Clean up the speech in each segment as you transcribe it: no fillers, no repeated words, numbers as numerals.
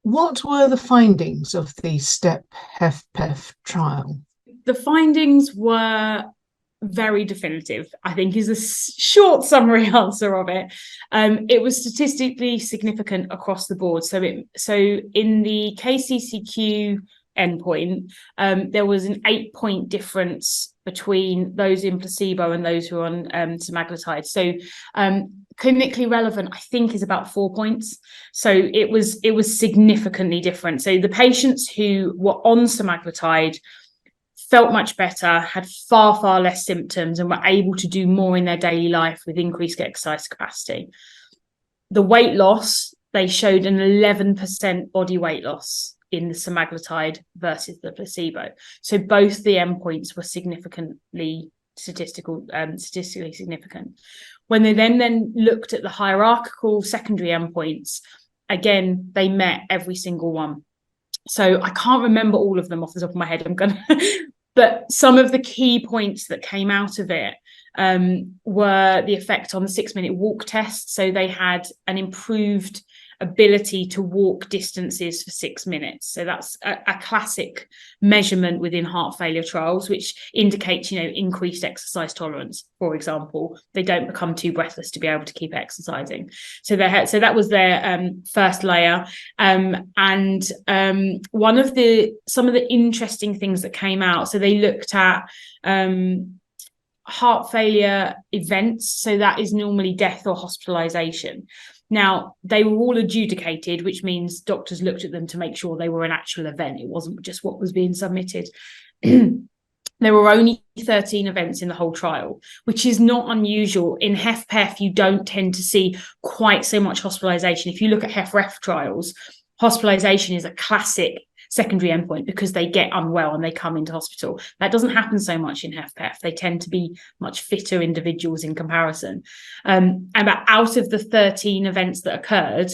What were the findings of the STEP HF-pEF trial? The findings were very definitive, I think, is a short summary answer of it. It was statistically significant across the board. So in the KCCQ endpoint, there was an 8-point difference between those in placebo and those who are on semaglutide. So clinically relevant, I think, is about 4 points. So it was significantly different. So the patients who were on semaglutide felt much better, had far less symptoms, and were able to do more in their daily life with increased exercise capacity. The weight loss, they showed an 11% body weight loss in the semaglutide versus the placebo. So both the endpoints were statistically significant. When they then looked at the hierarchical secondary endpoints, again, they met every single one. So I can't remember all of them off the top of my head. But some of the key points that came out of it were the effect on the 6-minute walk test. So they had an improved ability to walk distances for 6 minutes. So that's a classic measurement within heart failure trials, which indicates, increased exercise tolerance. For example, they don't become too breathless to be able to keep exercising. So that was their first layer. And some of the interesting things that came out. So they looked at heart failure events. So that is normally death or hospitalization. Now, they were all adjudicated, which means doctors looked at them to make sure they were an actual event. It wasn't just what was being submitted. There were only 13 events in the whole trial, which is not unusual. In HFpEF, you don't tend to see quite so much hospitalization. If you look at HFrEF trials, hospitalization is a classic secondary endpoint because they get unwell and they come into hospital. That doesn't happen so much in HFpEF. They tend to be much fitter individuals in comparison. But out of the 13 events that occurred,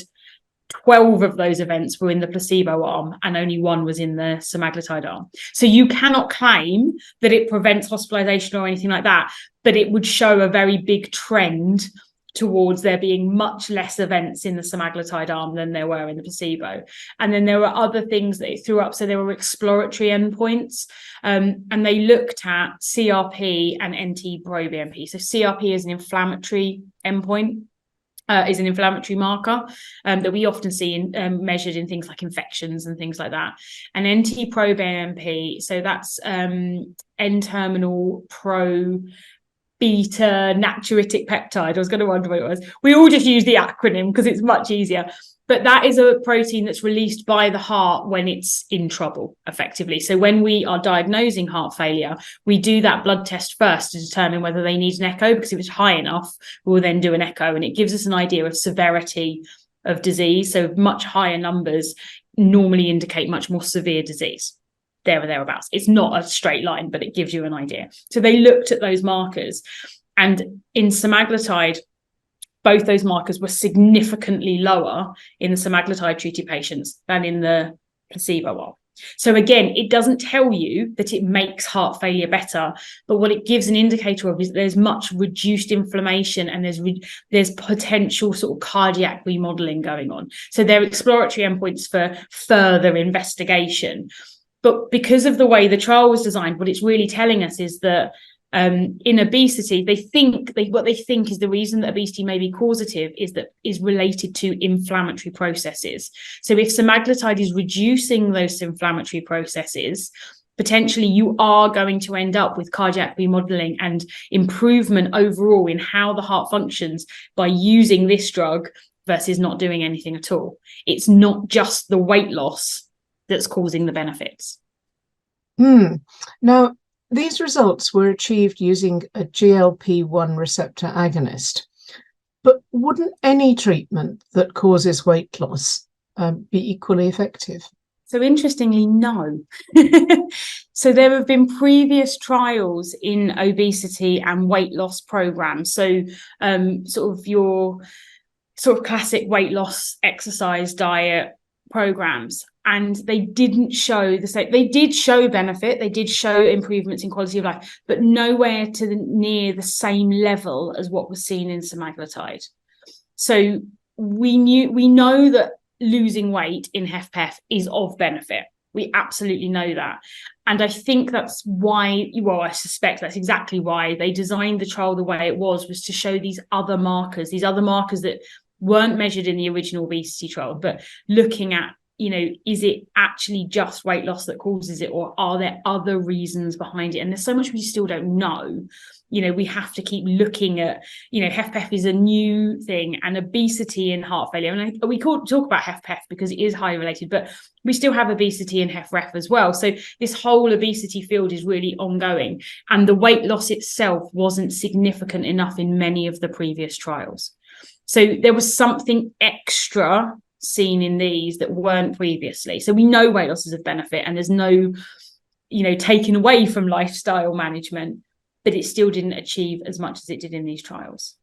12 of those events were in the placebo arm and only 1 was in the semaglutide arm. So you cannot claim that it prevents hospitalization or anything like that, but it would show a very big trend towards there being much less events in the semaglutide arm than there were in the placebo. And then there were other things that it threw up. So there were exploratory endpoints, and they looked at CRP and NT-proBNP. So CRP is an inflammatory endpoint, is an inflammatory marker that we often see measured in things like infections and things like that. And NT-proBNP, so that's N-terminal pro beta natriuretic peptide. I was going to wonder what it was. We all just use the acronym because it's much easier. But that is a protein that's released by the heart when it's in trouble, effectively. So when we are diagnosing heart failure, we do that blood test first to determine whether they need an echo, because if it's high enough, we'll then do an echo, and it gives us an idea of severity of disease. So much higher numbers normally indicate much more severe disease. There or thereabouts. It's not a straight line, but it gives you an idea. So they looked at those markers, and in semaglutide, both those markers were significantly lower in the semaglutide treated patients than in the placebo arm. So again, it doesn't tell you that it makes heart failure better, but what it gives an indicator of is there's much reduced inflammation and there's potential sort of cardiac remodeling going on. So they're exploratory endpoints for further investigation. But because of the way the trial was designed, what it's really telling us is that in obesity, what they think is the reason that obesity may be causative is related to inflammatory processes. So if semaglutide is reducing those inflammatory processes, potentially you are going to end up with cardiac remodeling and improvement overall in how the heart functions by using this drug versus not doing anything at all. It's not just the weight loss that's causing the benefits. Now, these results were achieved using a GLP-1 receptor agonist, but wouldn't any treatment that causes weight loss be equally effective? So interestingly, no. So there have been previous trials in obesity and weight loss programs. So sort of your sort of classic weight loss exercise diet programs, and they didn't show the same. They did show benefit, they did show improvements in quality of life, but nowhere near the same level as what was seen in semaglutide. So we know that losing weight in HFpEF is of benefit. We absolutely know that. And I think that's why, well, I suspect that's exactly why they designed the trial the way it was to show these other markers that weren't measured in the original obesity trial, but looking at, is it actually just weight loss that causes it, or are there other reasons behind it? And there's so much we still don't know. We have to keep looking at, HFpEF is a new thing, and obesity and heart failure. And we talk about HFpEF because it is highly related, but we still have obesity and HFrEF as well. So this whole obesity field is really ongoing, and the weight loss itself wasn't significant enough in many of the previous trials. So there was something extra seen in these that weren't previously. So we know weight loss is of benefit, and there's no, taken away from lifestyle management, but it still didn't achieve as much as it did in these trials.